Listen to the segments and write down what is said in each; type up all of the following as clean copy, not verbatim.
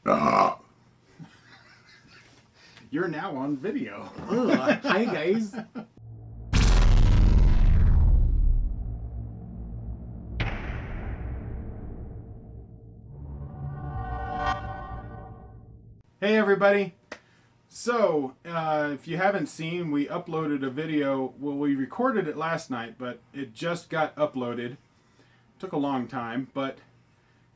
Ah. You're now on video. Hi, guys. Hey, everybody. So, if you haven't seen, we uploaded a video. Well, we recorded it last night, but it just got uploaded. Took a long time, but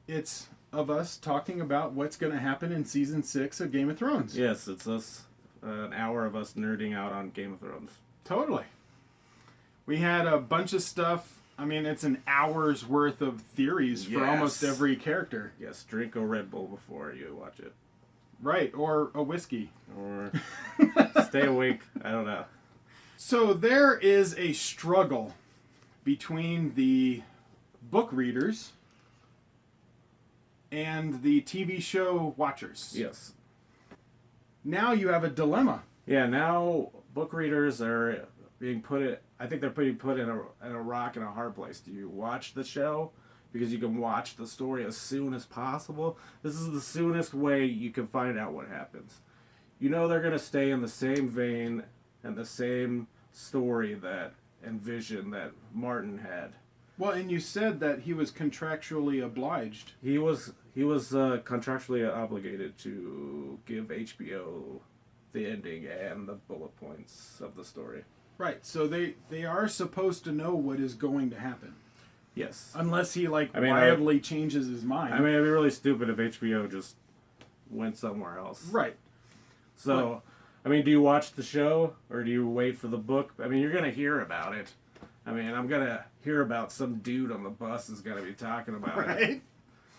it's of us talking about what's going to happen in Season 6 of Game of Thrones. Yes, it's us. An hour of us nerding out on Game of Thrones. Totally. We had a bunch of stuff. I mean, it's an hour's worth of theories for almost every character. Yes, drink a Red Bull before you watch it. Right, or a whiskey. Or stay awake. I don't know. So there is a struggle between the book readers and the TV show watchers. Yes. Now you have a dilemma. Yeah, now book readers are being I think they're being put in a rock and a hard place. Do you watch the show? Because you can watch the story as soon as possible. This is the soonest way you can find out what happens. You know they're going to stay in the same vein and the same story and vision that Martin had. Well, and you said that he was contractually obliged. He was contractually obligated to give HBO the ending and the bullet points of the story. Right, so they are supposed to know what is going to happen. Yes. Unless he wildly changes his mind. I mean, it'd be really stupid if HBO just went somewhere else. Right. So, I mean, do you watch the show or do you wait for the book? I mean, you're going to hear about it. I mean, I'm going to hear about some dude on the bus is going to be talking about it.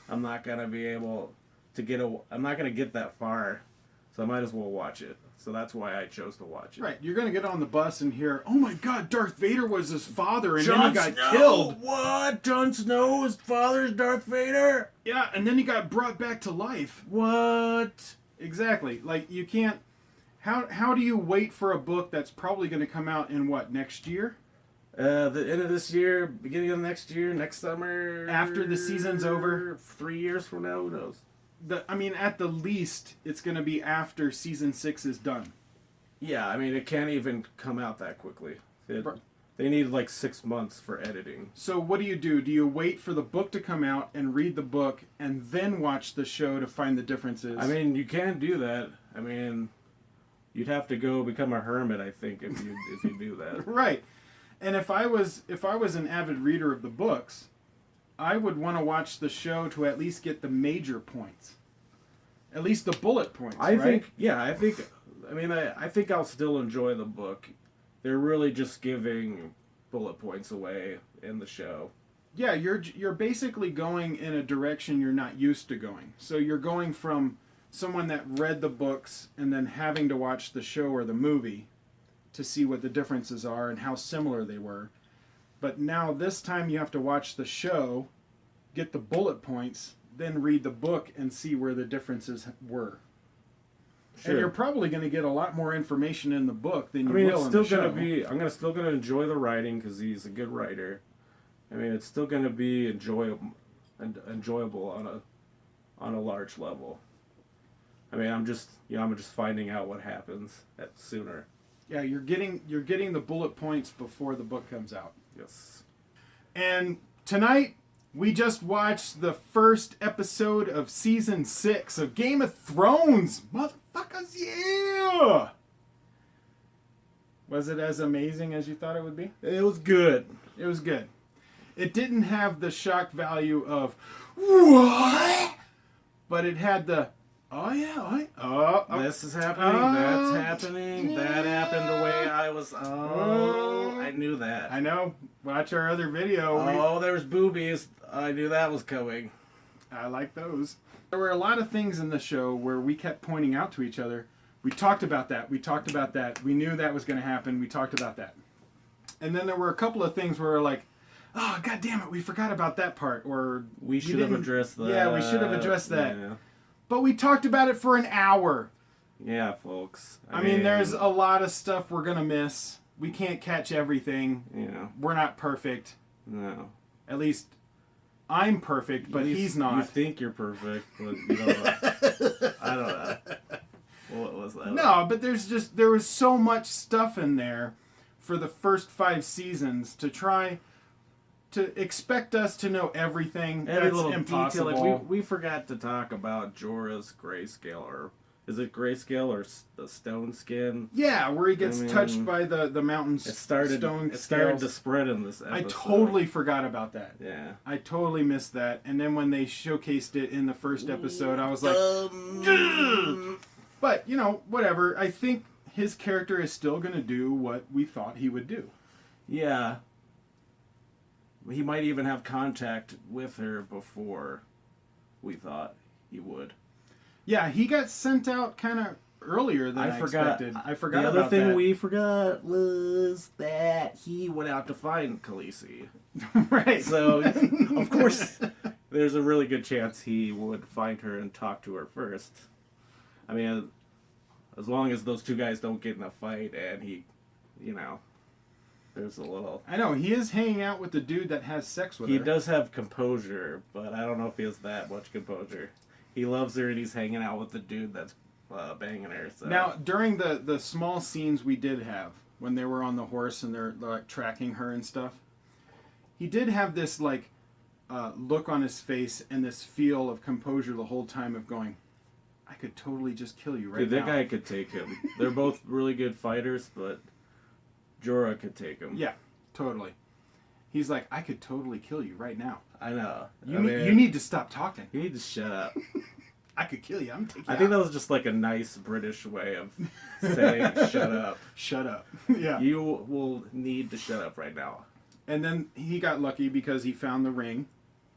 I'm not going to be able to I'm not going to get that far, so I might as well watch it. So that's why I chose to watch it. Right, you're going to get on the bus and hear, oh my god, Darth Vader was his father and then he got killed. What? Jon Snow's father's Darth Vader? Yeah, and then he got brought back to life. What? Exactly. Like, you can't... How do you wait for a book that's probably going to come out in, what, next year? The end of this year, beginning of next year, next summer. After the season's over? 3 years from now, who knows? I mean, at the least, it's going to be after Season 6 is done. Yeah, I mean, it can't even come out that quickly. They need like 6 months for editing. So what do? Do you wait for the book to come out and read the book and then watch the show to find the differences? I mean, you can do that. I mean, you'd have to go become a hermit, I think, if you do that. Right. And if I was an avid reader of the books, I would want to watch the show to at least get the major points. At least the bullet points, I right? think I'll still enjoy the book. They're really just giving bullet points away in the show. Yeah, you're basically going in a direction you're not used to going. So you're going from someone that read the books and then having to watch the show or the movie to see what the differences are and how similar they were. But now this time you have to watch the show, get the bullet points, then read the book and see where the differences were. Sure. And you're probably going to get a lot more information in the book than you will in the show. I'm still going to enjoy the writing because he's a good writer. I mean, it's still going to be enjoyable on a large level. I mean, I'm just finding out what happens sooner. Yeah, you're getting the bullet points before the book comes out. Yes. And tonight we just watched the first episode of Season 6 of Game of Thrones. Motherfuckers, yeah! Was it as amazing as you thought it would be? It was good. It was good. It didn't have the shock value of, what? But it had the, oh yeah, this is happening, that's happening, that happened the way I was, I knew that. I know. Watch our other video. There's boobies. I knew that was coming. I like those. There were a lot of things in the show where we kept pointing out to each other, we talked about that, we knew that was going to happen, we talked about that. And then there were a couple of things where we're like, oh, god damn it, we forgot about that part, or we should have addressed that. Yeah, we should have addressed that. Yeah. But we talked about it for an hour. Yeah, folks. I mean, there's a lot of stuff we're going to miss. We can't catch everything. Yeah. We're not perfect. No. At least I'm perfect, but he's not. You think you're perfect, but you know. but there was so much stuff in there for the first 5 seasons to try to expect us to know everything. Every That's little impossible. detail. Like we forgot to talk about Jorah's grayscale, or is it grayscale or the stone skin? Yeah, where he gets touched by the mountain's stone It started scales. to spread in this episode. I totally forgot about that. Yeah. I totally missed that. And then when they showcased it in the first episode, I was like, "Ugh." But, you know, whatever. I think his character is still going to do what we thought he would do. Yeah. He might even have contact with her before we thought he would. Yeah, he got sent out kind of earlier than I expected. I forgot the other about thing that. we forgot was that he went out to find Khaleesi. Right. So, of course, there's a really good chance he would find her and talk to her first. I mean, as long as those two guys don't get in a fight and he, you know, there's a little... I know, he is hanging out with the dude that has sex with her. He does have composure, but I don't know if he has that much composure. He loves her and he's hanging out with the dude that's banging her. So. Now, during the small scenes we did have, when they were on the horse and they're like tracking her and stuff, he did have this like look on his face and this feel of composure the whole time of going, I could totally just kill you right Dude, now. that guy could take him. They're both really good fighters, but Jorah could take him. Yeah, totally. He's like, I could totally kill you right now. I know. You need to stop talking. You need to shut up. I could kill you. I'm taking you I think out. that was just like a nice British way of saying shut up. Shut up. Yeah. You will need to shut up right now. And then he got lucky because he found the ring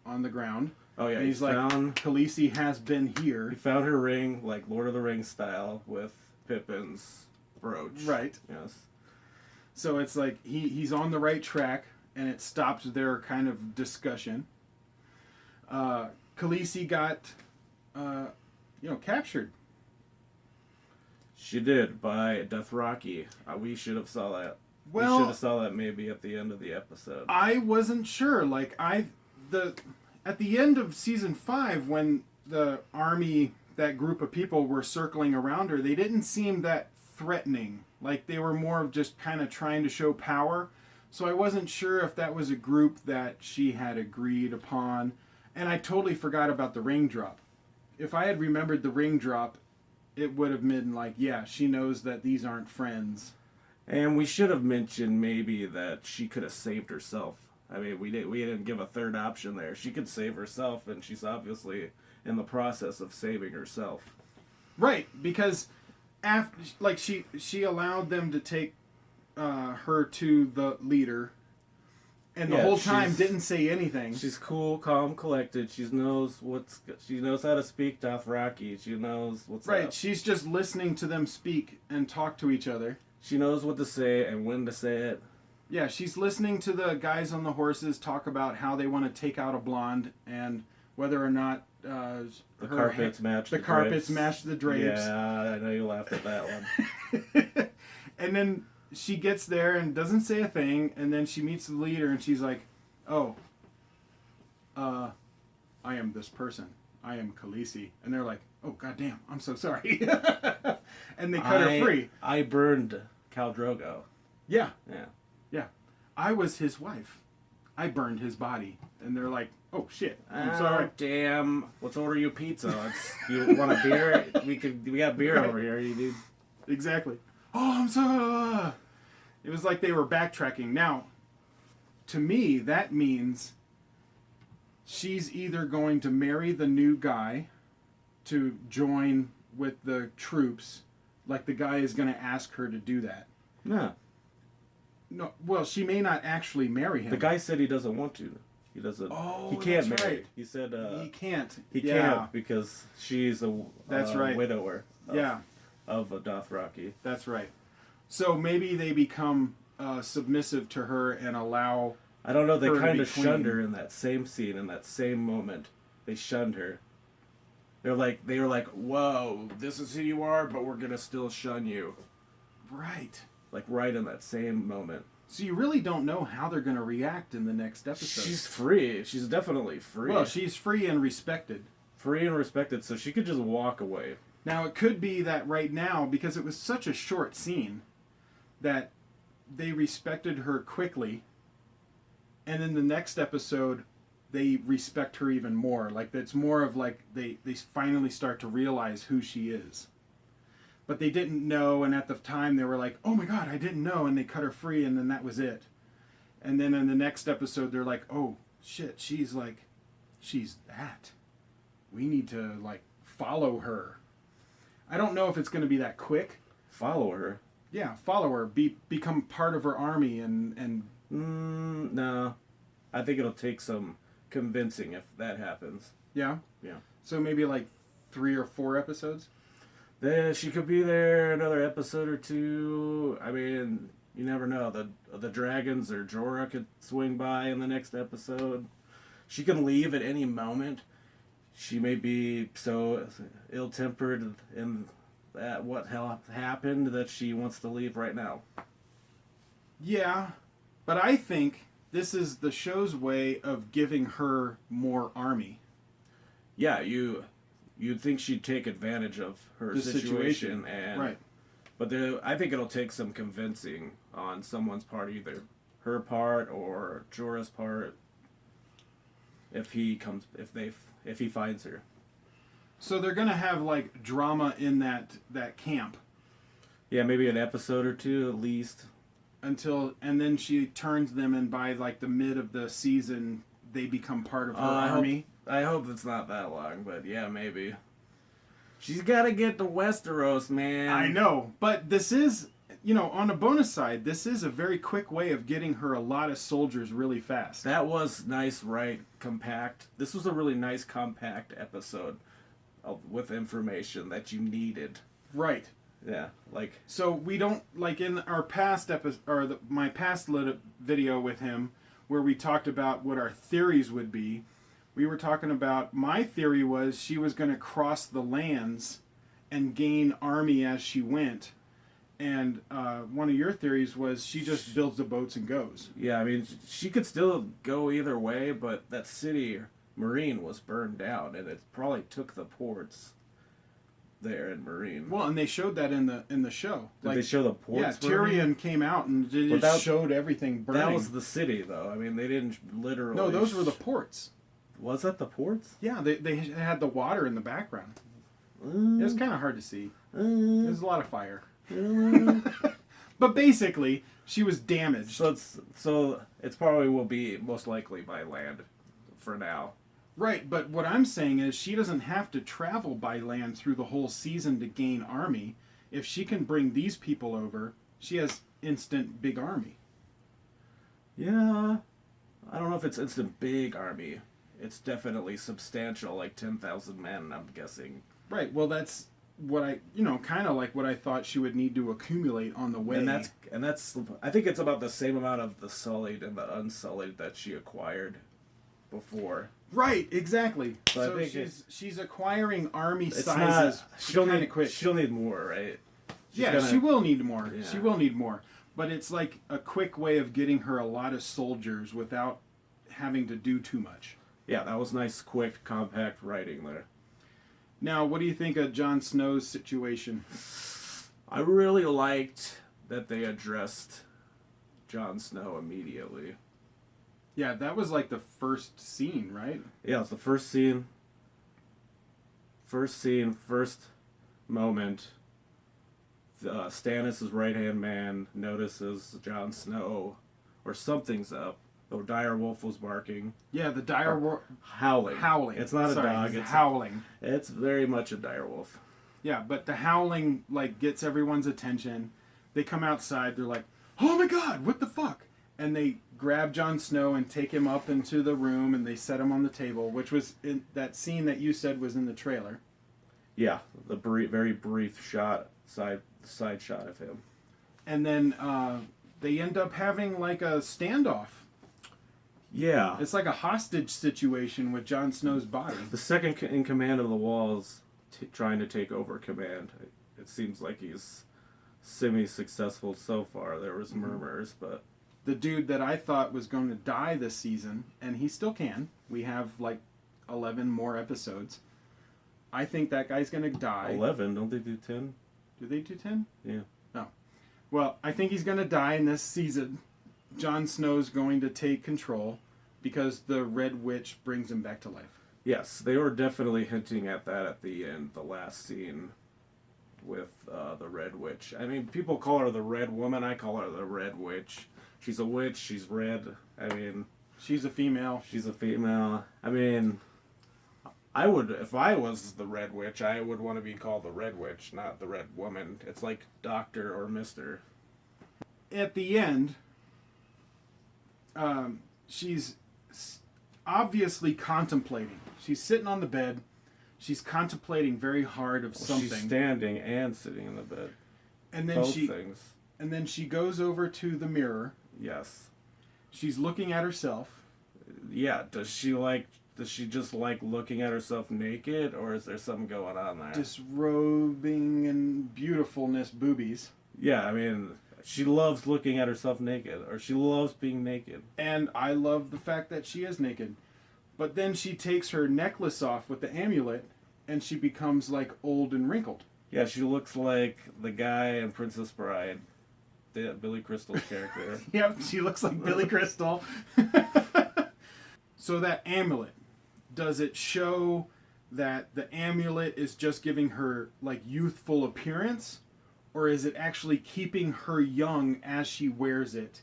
on the ground. Oh yeah, And he's like, Khaleesi has been here. he found her ring, like Lord of the Rings style, with Pippin's brooch. Right. Yes. So it's like he's on the right track, and it stops their kind of discussion. Khaleesi got, captured. She did by Dothraki. We should have saw that. Well, we should have saw that maybe at the end of the episode. I wasn't sure. Like at the end of season 5, when the army, that group of people were circling around her, they didn't seem that threatening. Like they were more of just kind of trying to show power. So I wasn't sure if that was a group that she had agreed upon. And I totally forgot about the ring drop. If I had remembered the ring drop, it would have been like, yeah, she knows that these aren't friends. And we should have mentioned maybe that she could have saved herself. I mean, we didn't give a third option there. She could save herself, and she's obviously in the process of saving herself. Right, because after, like, she allowed them to take her to the leader, and the whole time didn't say anything. She's cool, calm, collected. She knows how to speak Dothraki. She knows what's right. up. She's just listening to them speak and talk to each other. She knows what to say and when to say it. Yeah, she's listening to the guys on the horses talk about how they want to take out a blonde and whether or not the carpets match the carpets drapes. match the drapes. Yeah, I know you laughed at that one. And then she gets there and doesn't say a thing, and then she meets the leader and she's like, "Oh, I am this person. I am Khaleesi." And they're like, "Oh, goddamn, I'm so sorry." And they cut her free. I burned Khal Drogo. Yeah. Yeah. Yeah. I was his wife. I burned his body. And they're like, "Oh shit, I'm sorry." Damn. Let's order you pizza. You want a beer? We got beer over here. You need. Exactly. "Oh, I'm sorry." It was like they were backtracking. Now, to me, that means she's either going to marry the new guy to join with the troops, like the guy is going to ask her to do that. No. No, well, she may not actually marry him. The guy said he doesn't want to. He doesn't. Oh, he can't that's marry. right. He said he can't. he can't because she's a That's right. widower. Yeah, Of a Dothraki. that's right. So maybe they become submissive to her and allow. I don't know. They her to kind be of shunned queen. her in that same scene, in that same moment. They shunned her. They were like, "Whoa, this is who you are, but we're gonna still shun you." Right. Like right in that same moment. So you really don't know how they're going to react in the next episode. She's free. She's definitely free. Well, she's free and respected. free and respected, so she could just walk away. Now, it could be that right now, because it was such a short scene, that they respected her quickly, and in the next episode, they respect her even more. Like, it's more of like they finally start to realize who she is. But they didn't know, and at the time, they were like, oh my god, I didn't know, and they cut her free, and then that was it. And then in the next episode, they're like, oh, shit, she's that. We need to, like, follow her. I don't know if it's going to be that quick. Follow her? Yeah, follow her. Become part of her army and... No. I think it'll take some convincing if that happens. Yeah? Yeah. So maybe, like, 3 or 4 episodes? She could be there another episode or 2. I mean, you never know. The dragons or Jorah could swing by in the next episode. She can leave at any moment. She may be so ill-tempered in that what happened that she wants to leave right now. Yeah, but I think this is the show's way of giving her more army. Yeah, you'd think she'd take advantage of her situation and right. But I think it'll take some convincing on someone's part, either her part or Jorah's part, if he finds her. So they're gonna have like drama in that camp. Yeah, maybe an episode or 2 at least. And then she turns them, and by like the mid of the season, they become part of her army. I hope it's not that long, but yeah, maybe. She's got to get to Westeros, man. I know, but this is, on a bonus side, this is a very quick way of getting her a lot of soldiers really fast. That was nice, right? Compact. This was a really nice, compact episode with information that you needed. Right. Yeah, like... So we don't, like in our past episode, or my past video with him, where we talked about what our theories would be, we were talking about, my theory was she was going to cross the lands and gain army as she went. And one of your theories was she just builds the boats and goes. Yeah, I mean, she could still go either way, but that city, Marine, was burned down, and it probably took the ports there in Marine. Well, and they showed that in the show. Did they show the ports? Yeah, Tyrion came out and it showed everything burning. That was the city, though. I mean, they didn't literally... No, those were the ports. Was that the ports? Yeah, they had the water in the background. It was kind of hard to see. There's a lot of fire. But basically, she was damaged. So it's probably will be most likely by land for now. Right, but what I'm saying is she doesn't have to travel by land through the whole season to gain army. If she can bring these people over, she has instant big army. Yeah, I don't know if it's instant big army. It's definitely substantial, like 10,000 men, I'm guessing. Right, well that's what I, kind of like what I thought she would need to accumulate on the way. And that's I think it's about the same amount of the Sullied and the Unsullied that she acquired before. Right, exactly. So she's acquiring army sizes. She'll need more, right? She will need more. Yeah. She will need more. But it's like a quick way of getting her a lot of soldiers without having to do too much. Yeah, that was nice, quick, compact writing there. Now, what do you think of Jon Snow's situation? I really liked that they addressed Jon Snow immediately. Yeah, that was like the first scene, right? Yeah, it's the first scene. First moment. Stannis' right-hand man notices Jon Snow, or something's up. The dire wolf was barking. Yeah, the dire wolf... Howling. Howling. It's not a dog. It's howling. It's very much a dire wolf. Yeah, but the howling, gets everyone's attention. They come outside, they're like, oh my god, what the fuck? And they grab Jon Snow and take him up into the room, and they set him on the table, which was in that scene that you said was in the trailer. Yeah, the very brief side shot of him. And then they end up having a standoff. Yeah. It's like a hostage situation with Jon Snow's body. The second in command of the Wall is trying to take over command. It seems like he's semi-successful so far. There was murmurs, but... The dude that I thought was going to die this season, and he still can. We have 11 more episodes. I think that guy's going to die. 11, don't they do 10? Do they do 10? Yeah. No. Well, I think he's going to die in this season. Jon Snow's going to take control because the Red Witch brings him back to life. Yes, they were definitely hinting at that at the end, the last scene with the Red Witch. I mean, people call her the Red Woman. I call her the Red Witch. She's a witch. She's red. I mean... She's a female. She's a female. I mean, I would, if I was the Red Witch, I would want to be called the Red Witch, not the Red Woman. It's like Doctor or Mister. At the end, she's obviously contemplating. She's sitting on the bed. She's contemplating very hard of something. She's standing and sitting in the bed. And then Both things. And then she goes over to the mirror. Yes. She's looking at herself. Yeah. Does she just like looking at herself naked, or is there something going on there? Disrobing and beautifulness boobies. Yeah, I mean, she loves looking at herself naked, or she loves being naked. And I love the fact that she is naked. But then she takes her necklace off with the amulet, and she becomes like old and wrinkled. Yeah, she looks like the guy in Princess Bride, Billy Crystal's character. Yep, she looks like Billy Crystal. So that amulet, does it show that the amulet is just giving her like youthful appearance, or is it actually keeping her young as she wears it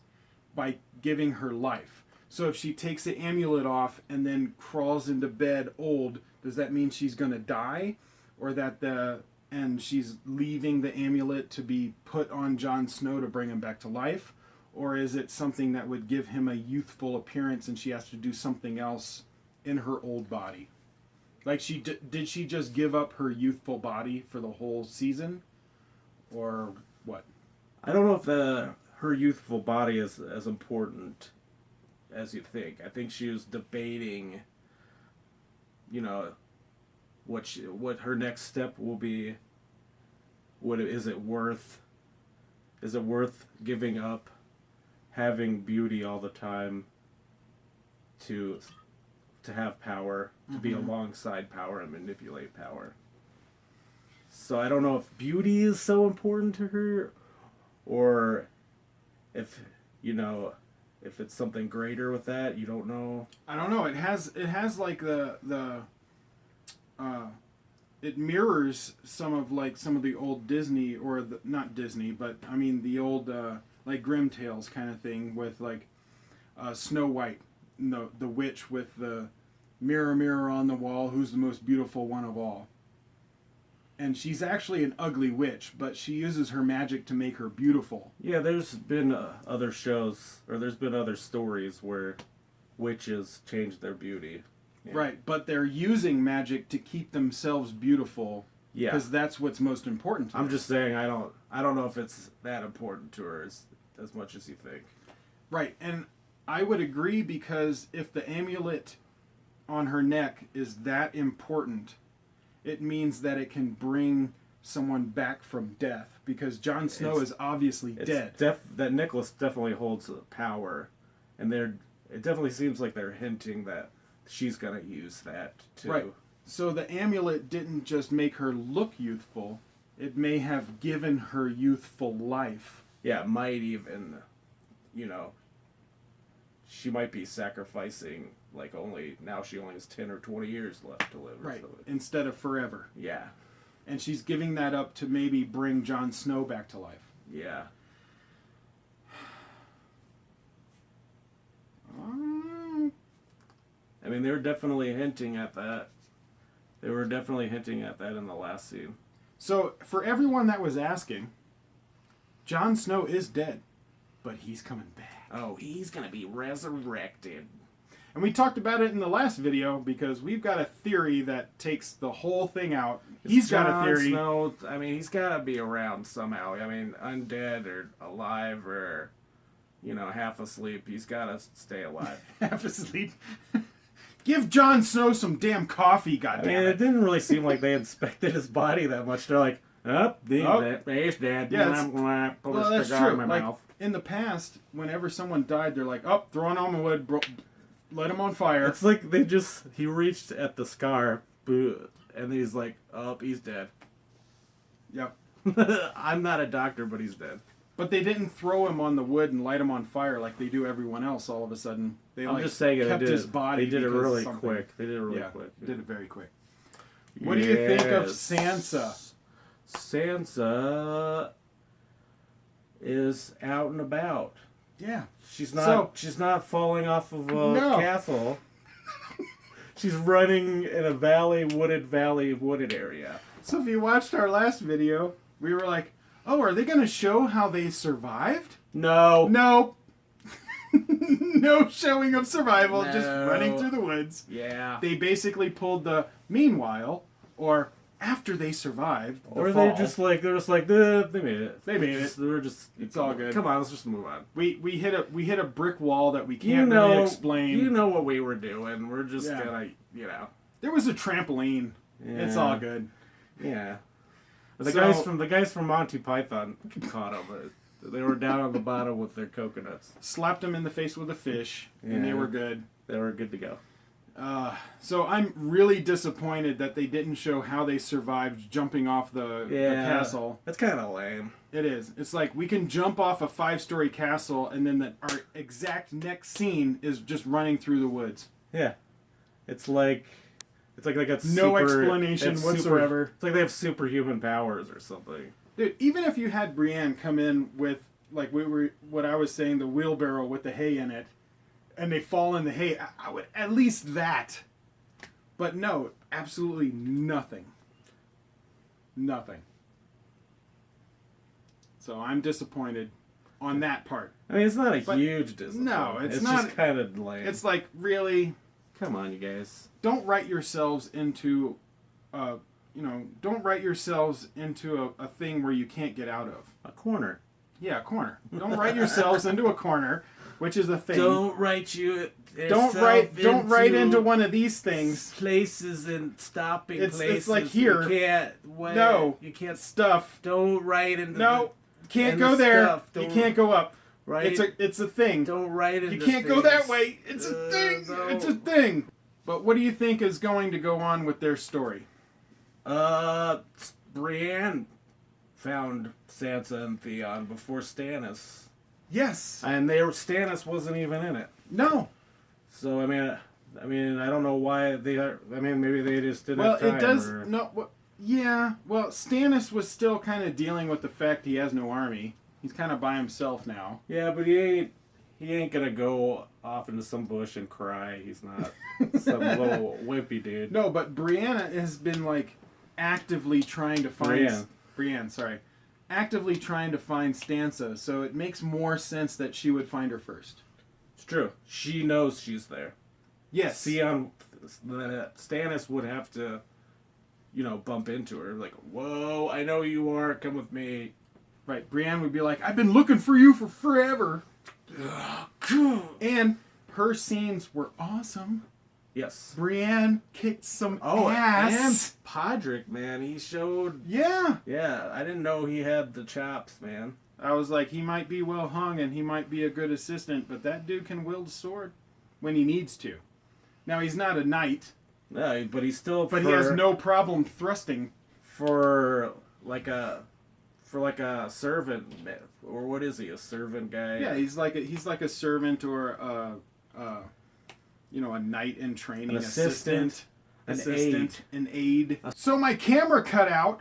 by giving her life? So if she takes the amulet off and then crawls into bed old, does that mean she's going to die, or and she's leaving the amulet to be put on Jon Snow to bring him back to life? Or is it something that would give him a youthful appearance and she has to do something else in her old body? Like, did she just give up her youthful body for the whole season? Or what? I don't know if her youthful body is as important as you think. I think she was debating, what her next step will be. Is it worth giving up having beauty all the time to have power, to be alongside power and manipulate power? So I don't know if beauty is so important to her, or if it's something greater with that. You don't know. I don't know. It has like it mirrors some of the old Disney, or not Disney, but I mean the old like Grimm Tales kind of thing with like Snow White, the witch with the mirror, mirror on the wall, who's the most beautiful one of all. And she's actually an ugly witch, but she uses her magic to make her beautiful. Yeah, there's been other shows, or there's been other stories where witches change their beauty. Yeah. Right, but they're using magic to keep themselves beautiful. Yeah, because that's what's most important to I'm her. just saying, I don't know if it's that important to her as much as you think. Right, and I would agree, because if the amulet on her neck is that important, it means that it can bring someone back from death, because Jon Snow is obviously dead. That necklace definitely holds power, and it definitely seems like they're hinting that she's going to use that too. Right. So the amulet didn't just make her look youthful, it may have given her youthful life. Yeah, it might even, she might be sacrificing, like, she only has 10 or 20 years left to live. Right, instead of forever. Yeah. And she's giving that up to maybe bring Jon Snow back to life. Yeah. I mean, they were definitely hinting at that. They were definitely hinting at that in the last scene. So, for everyone that was asking, Jon Snow is dead, but he's coming back. Oh, he's going to be resurrected. And we talked about it in the last video, because we've got a theory that takes the whole thing out. He's got a theory. Snow, I mean, he's got to be around somehow. I mean, undead or alive or, half asleep. He's got to stay alive. Half asleep. Give Jon Snow some damn coffee, goddammit. I mean, it didn't really seem like they inspected his body that much. They're like, he's dead. Yeah, Put well, a that's cigar true. in my Like, mouth. in the past, whenever someone died, they're like, throw an almond wood, let him on fire. It's like he reached at the scar, and and he's like, oh, he's dead. Yep. I'm not a doctor, but he's dead. But they didn't throw him on the wood and light him on fire like they do everyone else all of a sudden. They I'm just saying kept his body. They did it because really something- quick. They did it really quick. Did it very quick. What do you think of Sansa? Sansa is out and about. Yeah. She's not falling off of a No. castle. She's running in a wooded area. So if you watched our last video, we were like, oh, are they going to show how they survived? No. No. No showing of survival, just No. running through the woods. Yeah. They basically pulled the meanwhile, or after they survived, the Or fall. they're just like they made it. They made it. They were just. It's all good. Come on, let's just move on. We hit a brick wall that we can't really explain. You know what we were doing. We're just Yeah. gonna, There was a trampoline. It's Yeah. all good. Yeah. The So- guys from Monty Python caught them. They were down on the bottom with their coconuts. Slapped them in the face with a fish, and they Yeah. were good. They were good to go. So I'm really disappointed that they didn't show how they survived jumping off the castle. That's kind of lame. It is. It's like we can jump off a 5-story castle, and then our exact next scene is just running through the woods. Yeah. It's like they got No super, explanation they have whatsoever. It's like they have superhuman powers or something. Dude, even if you had Brienne come in with, like what I was saying, the wheelbarrow with the hay in it, and they fall in the hay, I would at least that. But no, absolutely nothing. Nothing. So I'm disappointed on that part. I mean, it's not a But- huge disappointment. No, it's not- just kind of lame. It's like, really, Come on, you guys. don't write yourselves into, don't write yourselves into a thing where you can't get out of. A corner. Yeah, a corner. Don't write yourselves into a corner, which is a thing. Don't write you. Don't write into one of these things. Places and stopping It's places. like here. You can't. No. You can't. Stuff. Don't write into. No, can't and go the there. stuff. You Don't can't go up. Write. It's a thing. Don't write into. You can't go that things. way. It's a thing. No. It's a thing. But what do you think is going to go on with their story? Brienne found Sansa and Theon before Stannis, Yes. and Stannis wasn't even in it. No. So I mean, I don't know why they are. I mean, maybe they just didn't Well, have time. it does. Or, No. Yeah. Well, Stannis was still kind of dealing with the fact he has no army. He's kind of by himself now. Yeah, but he ain't gonna go off into some bush and cry. He's not some little wimpy dude. No, but Brianna has been like actively trying to find Brienne, sorry. Actively trying to find Sansa, so it makes more sense that she would find her first. It's true. She knows she's there. Yes. Stannis would have to, bump into her. Like, whoa, I know you are. Come with me. Right. Brienne would be like, I've been looking for you for forever. And her scenes were awesome. Yes. Brienne kicked some ass. And Podrick, man, he showed. Yeah. Yeah, I didn't know he had the chops, man. I was like, he might be well hung and he might be a good assistant, but that dude can wield a sword when he needs to. Now, he's not a knight. No, but he's still. But he has no problem thrusting. For like a servant, or what is he? A servant guy? Yeah, he's like a servant or a knight in training, An assistant, an aide. So my camera cut out.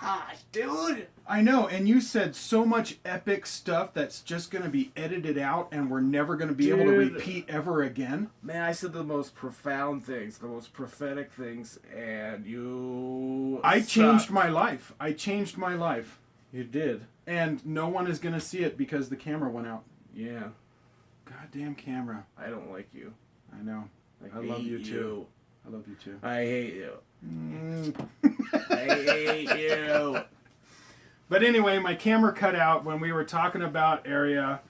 Gosh, dude. I know, and you said so much epic stuff that's just going to be edited out and we're never going to be able to repeat ever again. Man, I said the most profound things, the most prophetic things, and you. I suck. changed my life. You did. And no one is going to see it because the camera went out. Yeah. Goddamn camera. I don't like you. I know. I hate love you too. I love you too. I hate you. I hate you. But anyway, my camera cut out when we were talking about Arya.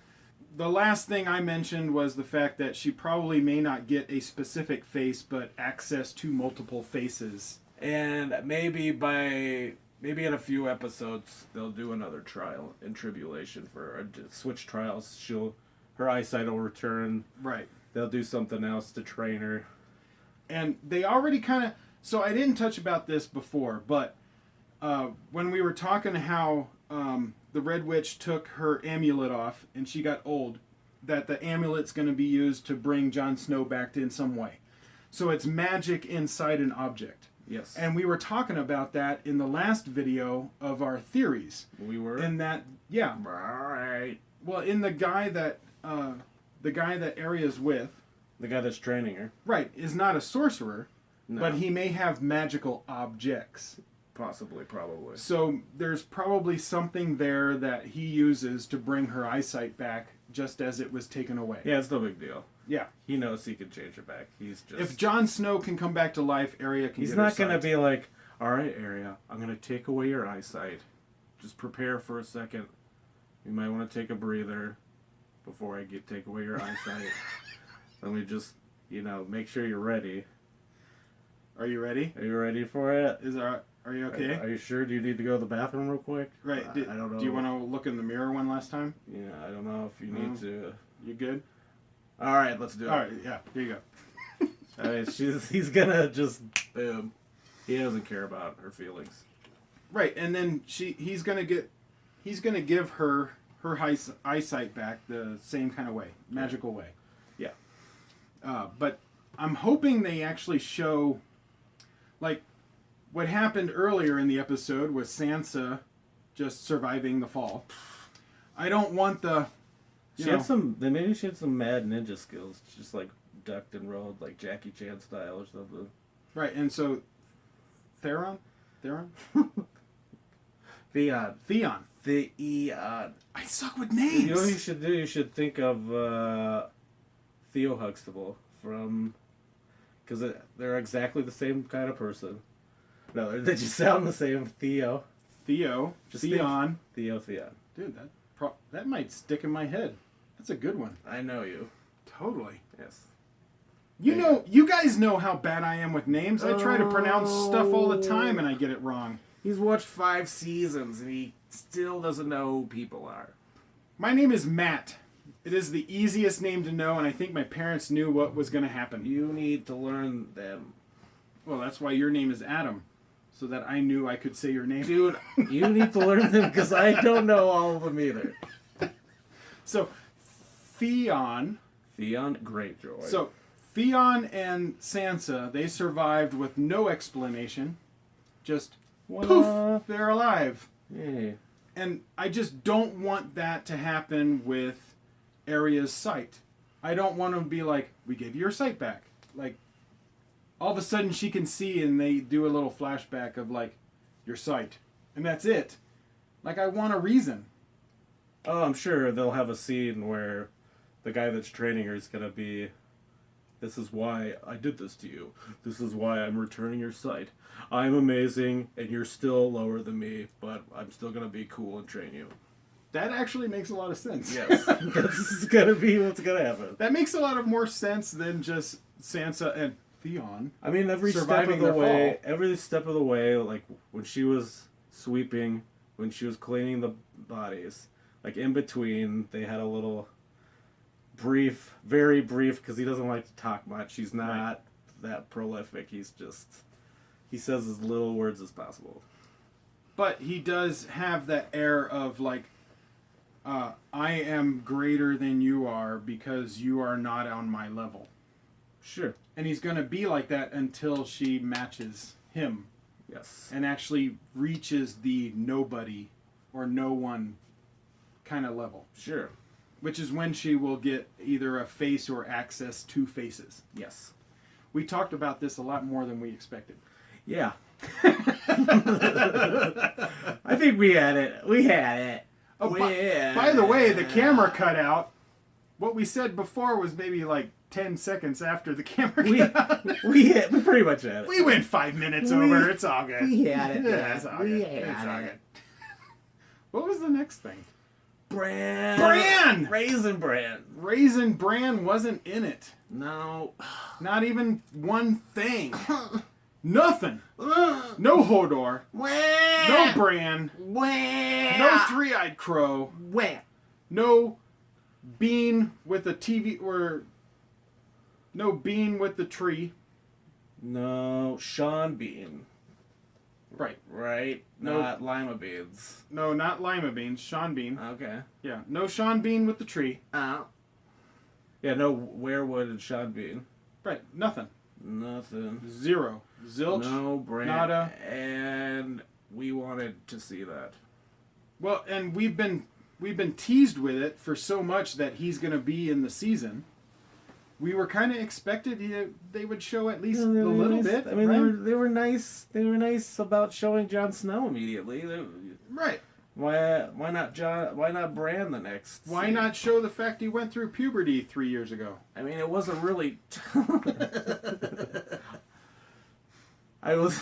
The last thing I mentioned was the fact that she probably may not get a specific face, but access to multiple faces. And maybe in a few episodes they'll do another trial in tribulation for switch trials. Her eyesight will return. Right. They'll do something else to train her. And they already kind of... So I didn't touch about this before, but when we were talking how the Red Witch took her amulet off and she got old, that the amulet's going to be used to bring Jon Snow back in some way. So it's magic inside an object. Yes. And we were talking about that in the last video of our theories. We were? And that, yeah. All right. Well, in the guy that Arya's with, The guy that's training her. right, is not a sorcerer, No. but he may have magical objects. Possibly, probably. So there's probably something there that he uses to bring her eyesight back just as it was taken away. Yeah, it's no big deal. Yeah. He knows he can change it back. He's just... If Jon Snow can come back to life, Arya can He's get her not going to sight. be like, all right, Arya, I'm going to take away your eyesight. Just prepare for a second. You might want to take a breather before I take away your eyesight. Let me just, make sure you're ready. Are you ready? Are you ready for it? Are you okay? Are you sure? Do you need to go to the bathroom real quick? Right. I don't know. Do you want to look in the mirror one last time? Yeah, I don't know if you need to. You good? All right, let's do it. All right. Yeah. Here you go. I mean, he's gonna just boom. He doesn't care about her feelings. Right, and then he's gonna give her eyesight back the same kind of way, magical way. Yeah. But I'm hoping they actually show, like, what happened earlier in the episode was Sansa just surviving the fall. I don't want the. Maybe she had some mad ninja skills, just like ducked and rolled like Jackie Chan style or something. Right, and so Theon. I suck with names. You know what you should do? You should think of Theo Huxtable from, because they're exactly the same kind of person. No, they just sound the same. Theo. Theon. Theo. Dude, that might stick in my head. That's a good one. I know you. Totally. Yes. You guys know how bad I am with names. I try to pronounce stuff all the time and I get it wrong. He's watched 5 seasons and he still doesn't know who people are. My name is Matt. It is the easiest name to know, and I think my parents knew what was going to happen. You need to learn them. Well, that's why your name is Adam, so that I knew I could say your name. Dude, you need to learn them because I don't know all of them either. So, Theon. Theon Greyjoy. So, Theon and Sansa, they survived with no explanation. Just, poof, they're alive. Yeah. And I just don't want that to happen with Arya's sight. I don't want them to be like, we gave you your sight back. Like, all of a sudden she can see and they do a little flashback of, like, your sight. And that's it. Like, I want a reason. Oh, I'm sure they'll have a scene where the guy that's training her is going to be, this is why I did this to you. This is why I'm returning your sight. I'm amazing, and you're still lower than me, but I'm still going to be cool and train you. That actually makes a lot of sense. Yes, this is going to be what's going to happen. That makes a lot of more sense than just Sansa and Theon. I mean, every step of the way, like when she was sweeping, when she was cleaning the bodies, like in between, they had a little brief, very brief, because he doesn't like to talk much. He's not that prolific. He says as little words as possible. But he does have that air of, like, I am greater than you are because you are not on my level. Sure. And he's going to be like that until she matches him. Yes. And actually reaches the nobody or no one kind of level. Sure. Which is when she will get either a face or access to faces. Yes. We talked about this a lot more than we expected. Yeah. I think we had it. Oh, by the way, the camera cut out. What we said before was maybe like 10 seconds after the camera cut out. We pretty much had it. We went 5 minutes over. It's all good. We had it. Yeah, it's all good. It's all good. What was the next thing? Bran! Raisin Bran! Raisin Bran wasn't in it. No. Not even one thing. Nothing. No Hodor. No Bran. No Three-Eyed Crow. No Bean with a TV or no Bean with the tree. No, Sean Bean. Right. Right? No. Not lima beans. No, not lima beans. Sean Bean. Okay. Yeah. No Sean Bean with the tree. Yeah, no werewood and Sean Bean. Right. Nothing. Nothing. Zero. Zilch. No brand. Nada. And we wanted to see that. Well, and we've been teased with it for so much that he's going to be in the season. We were kind of expected they would show at least a little bit. I mean, right? they were nice. They were nice about showing Jon Snow immediately. Right. Why not John? Why not Bran the next? Why scene? not show the fact he went through puberty 3 years ago? I mean, it wasn't really. I was.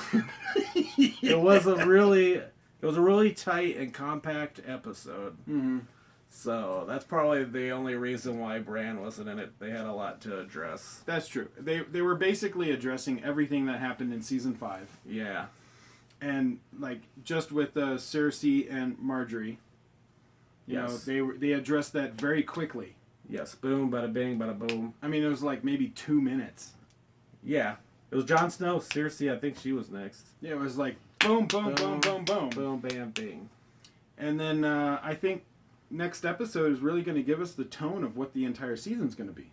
It wasn't really. It was a really tight and compact episode. Mm-hmm. So that's probably the only reason why Bran wasn't in it. They had a lot to address. That's true. They were basically addressing everything that happened in season 5. Yeah. And like just with Cersei and Marjorie, you Yes. know, they addressed that very quickly. Yes. Boom. Bada bing. Bada boom. I mean, it was like maybe 2 minutes. Yeah. It was Jon Snow. Cersei. I think she was next. Yeah, it was like boom, boom, boom, boom, boom, Boom. Bam. Bing. and then I think next episode is really going to give us the tone of what the entire season's going to be.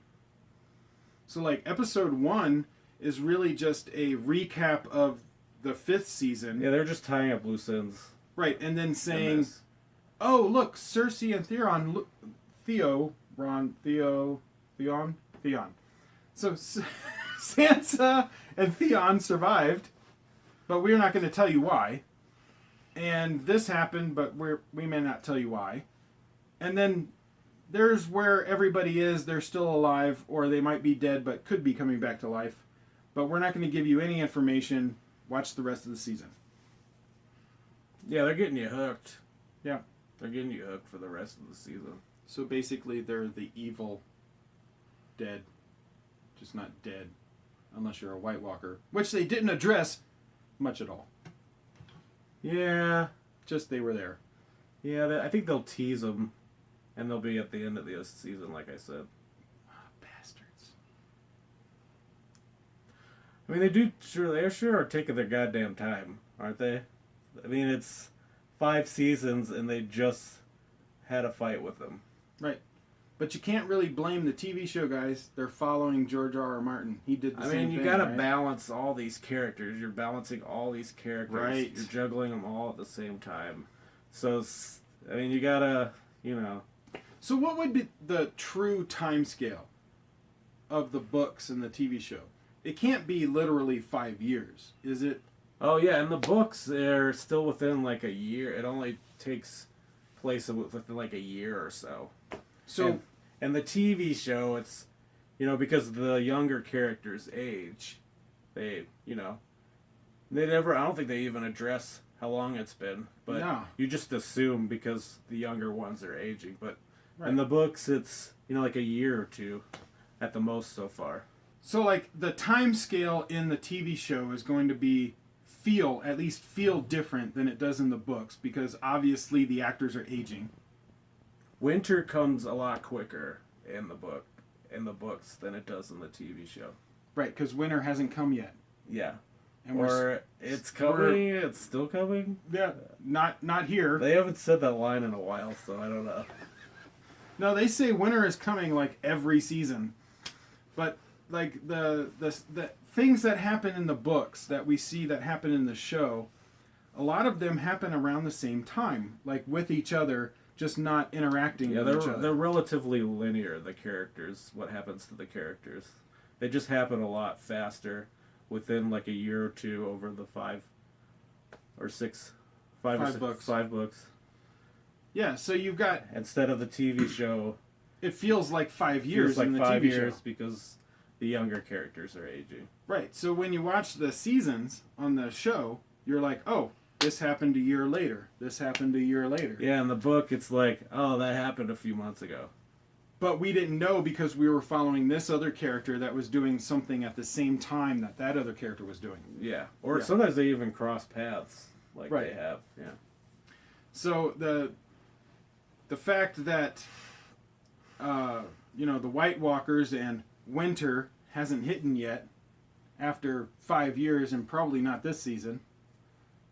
So like episode 1 is really just a recap of the 5th season. Yeah, they're just tying up loose ends. Right, and then in saying, this. "Oh, look, Cersei and Theon. So Sansa and Theon survived, but we're not going to tell you why. And this happened, but we may not tell you why. And then there's where everybody is. They're still alive, or they might be dead, but could be coming back to life. But we're not going to give you any information. Watch the rest of the season." Yeah, they're getting you hooked. Yeah. They're getting you hooked for the rest of the season. So basically, they're the evil dead. Just not dead. Unless you're a White Walker. Which they didn't address much at all. Yeah. Just they were there. Yeah, I think they'll tease them, and they'll be at the end of the season, like I said. Bastards. I mean, they sure are taking their goddamn time, aren't they? I mean, it's 5 seasons, and they just had a fight with them. Right. But you can't really blame the TV show guys. They're following George R. R. Martin. He did the same thing. I mean, you gotta right? balance all these characters. You're balancing all these characters. Right. You're juggling them all at the same time. So, I mean, you gotta, you know. So what would be the true time scale of the books and the TV show? It can't be literally 5 years, is it? Oh, yeah, in the books, they're still within, like, a year. It only takes place within, like, a year or so. So... And the TV show, it's, you know, because the younger characters age, they, you know, I don't think they even address how long it's been. But No. you just assume because the younger ones are aging. But Right. in the books, it's, you know, like a year or two at the most so far. So, like, the time scale in the TV show is going to be at least feel different than it does in the books, because obviously the actors are aging. Winter comes a lot quicker in the books than it does in the TV show. Right, because winter hasn't come yet. Yeah. And It's coming, it's still coming. Yeah, not here. They haven't said that line in a while, so I don't know. No, they say winter is coming like every season. But like the things that happen in the books that we see that happen in the show, a lot of them happen around the same time, like with each other, just not interacting with each other. They're relatively linear, the characters, what happens to the characters. They just happen a lot faster within like a year or two over the 5 books. Yeah, so you've got... Instead of the TV show... It feels like 5 years in the TV show. Because the younger characters are aging. Right, so when you watch the seasons on the show, you're like, oh, this happened a year later. This happened a year later. Yeah, in the book, it's like, oh, that happened a few months ago. But we didn't know because we were following this other character that was doing something at the same time that other character was doing. Yeah, or Yeah. sometimes they even cross paths, like Right. they have. Yeah. So the fact that the White Walkers and winter hasn't hit yet, after 5 years, and probably not this season.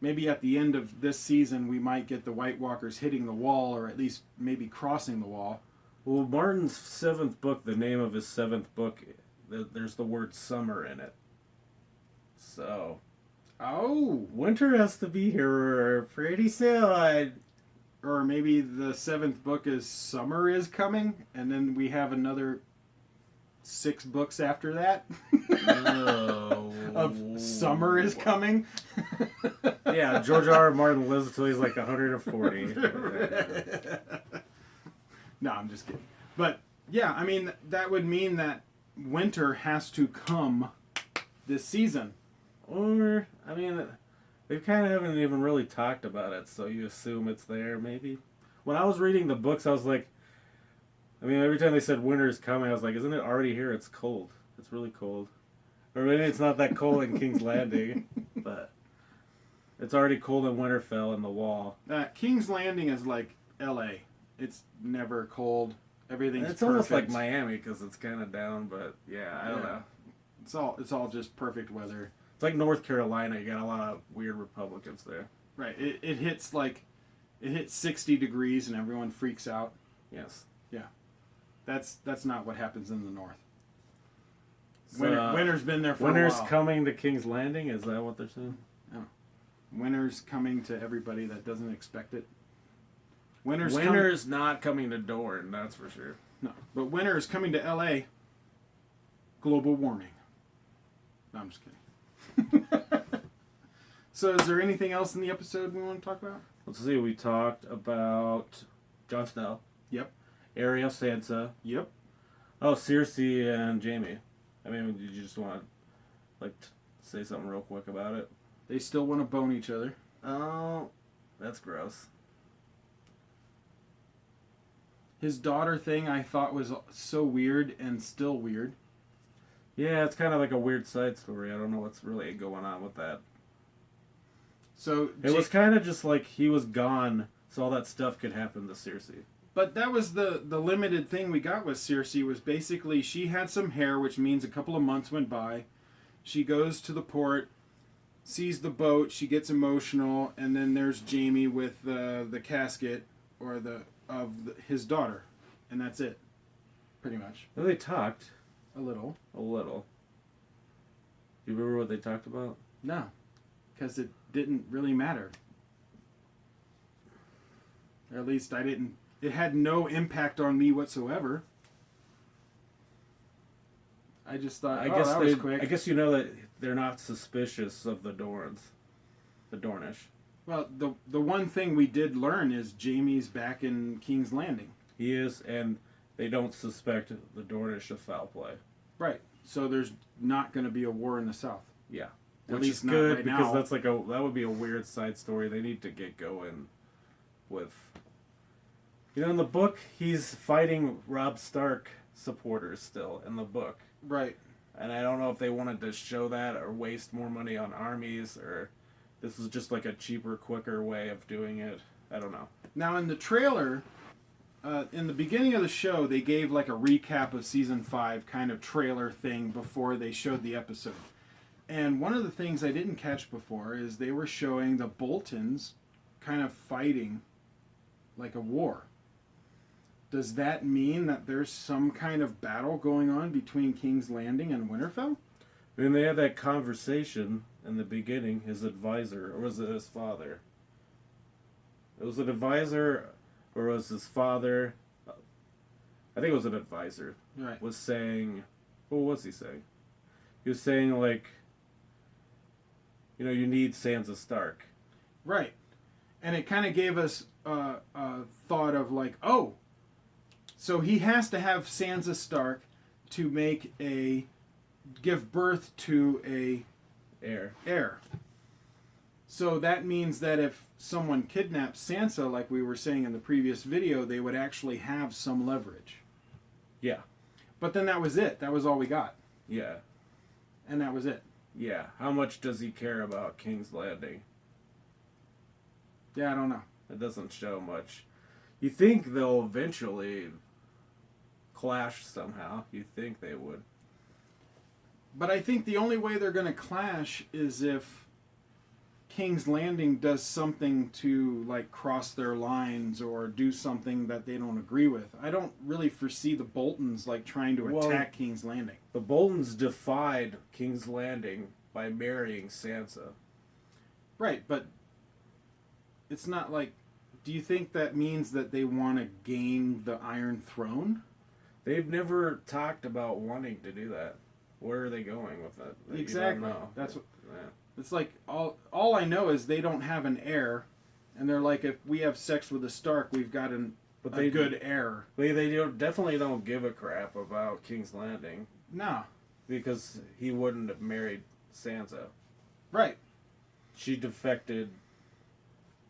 Maybe at the end of this season, we might get the White Walkers hitting the wall, or at least maybe crossing the wall. Well, Martin's seventh book, the name of his seventh book, there's the word summer in it. So, Oh, winter has to be here pretty soon. or maybe the seventh book is Summer is Coming, and then we have another 6 books after that No. of Summer is Coming. Yeah, George R. Martin lives until he's like 140. No, I'm just kidding. But yeah, I mean, that would mean that winter has to come this season. Or, I mean, they kind of haven't even really talked about it, so you assume it's there, maybe. When I was reading the books, I was like, I mean, every time they said winter's coming, I was like, isn't it already here? It's cold. It's really cold. Or maybe it's not that cold in King's Landing, but it's already cold in Winterfell in the wall. King's Landing is like L.A. It's never cold. Everything's It's perfect. almost like Miami because it's kind of down, but yeah, I don't know. It's all just perfect weather. It's like North Carolina. You got a lot of weird Republicans there. Right. It hits 60 degrees and everyone freaks out. Yes. That's not what happens in the north. So, Winter's been there for winter's a while. coming to King's Landing. Is that what they're saying? Winter's coming to everybody that doesn't expect it. Winter's not coming to Dorne. That's for sure. No, but winter is coming to L.A. Global warming. No, I'm just kidding. So, is there anything else in the episode we want to talk about? Let's see. We talked about Jon Snow. Yep. Arya, Sansa. Yep. Oh, Cersei and Jaime. I mean, did you just want to say something real quick about it? They still want to bone each other. Oh, that's gross. His daughter thing I thought was so weird and still weird. Yeah, it's kind of like a weird side story. I don't know what's really going on with that. So It was kind of just like he was gone, so all that stuff could happen to Cersei. But that was the limited thing we got with Cersei, was basically she had some hair, which means a couple of months went by. She goes to the port, sees the boat, she gets emotional, and then there's Jaime with the casket or his daughter, and that's it, pretty much. Well, they talked A little. a little. Do you remember what they talked about? No, because it didn't really matter. Or at least I didn't. It had no impact on me whatsoever. I just thought, that was quick. I guess you know that they're not suspicious of the Dorns, the Dornish. Well, the one thing we did learn is Jaime's back in King's Landing. He is, and they don't suspect the Dornish of foul play. Right. So there's not going to be a war in the South. Yeah, At which least is not good right because now. that's like that would be a weird side story. They need to get going with. You know, in the book, he's fighting Robb Stark supporters still in the book. Right. And I don't know if they wanted to show that or waste more money on armies, or this is just like a cheaper, quicker way of doing it. I don't know. Now in the trailer, in the beginning of the show, they gave like a recap of season 5 kind of trailer thing before they showed the episode. And one of the things I didn't catch before is they were showing the Boltons kind of fighting like a war. Does that mean that there's some kind of battle going on between King's Landing and Winterfell? I mean, they had that conversation in the beginning, his advisor, or was it his father? It was an advisor, or was his father? I think it was an advisor. Right. Was saying, what was he saying? He was saying, like, you know, you need Sansa Stark. Right. And it kind of gave us a thought of like, oh, so he has to have Sansa Stark to give birth to a heir. So that means that if someone kidnaps Sansa, like we were saying in the previous video, they would actually have some leverage. Yeah. But then that was it. That was all we got. Yeah. And that was it. Yeah. How much does he care about King's Landing? Yeah, I don't know. It doesn't show much. You think they'll eventually clash somehow. You think they would. But I think the only way they're going to clash is if King's Landing does something to like cross their lines or do something that they don't agree with. I don't really foresee the Boltons like trying to attack King's Landing. The Boltons defied King's Landing by marrying Sansa. Right, but it's not like. Do you think that means that they want to gain the Iron Throne? They've never talked about wanting to do that. Where are they going with that? Exactly. You don't know. That's what. Yeah. It's like all I know is they don't have an heir, and they're like, if we have sex with a Stark, we've got a good heir. Definitely don't give a crap about King's Landing. No. Because he wouldn't have married Sansa. Right. She defected.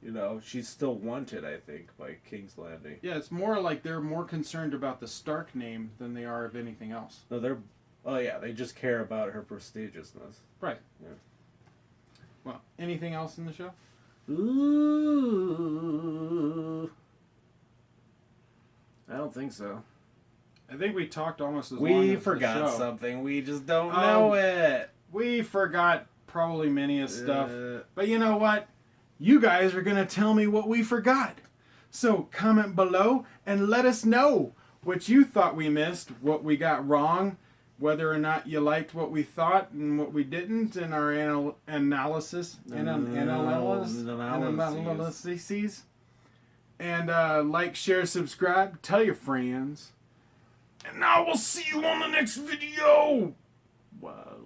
You know, she's still wanted, I think, by King's Landing. Yeah, it's more like they're more concerned about the Stark name than they are of anything else. No, they just care about her prestigiousness. Right. Yeah. Well, anything else in the show? Ooh. I don't think so. I think we talked almost as long We as forgot the show. something. We just don't know it. We forgot probably many of stuff. But you know what? You guys are going to tell me what we forgot. So comment below and let us know what you thought we missed, what we got wrong, whether or not you liked what we thought and what we didn't in our analysis. Analyses. And like, share, subscribe, tell your friends. And I will see you on the next video. Wow.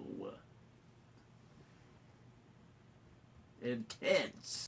Intense.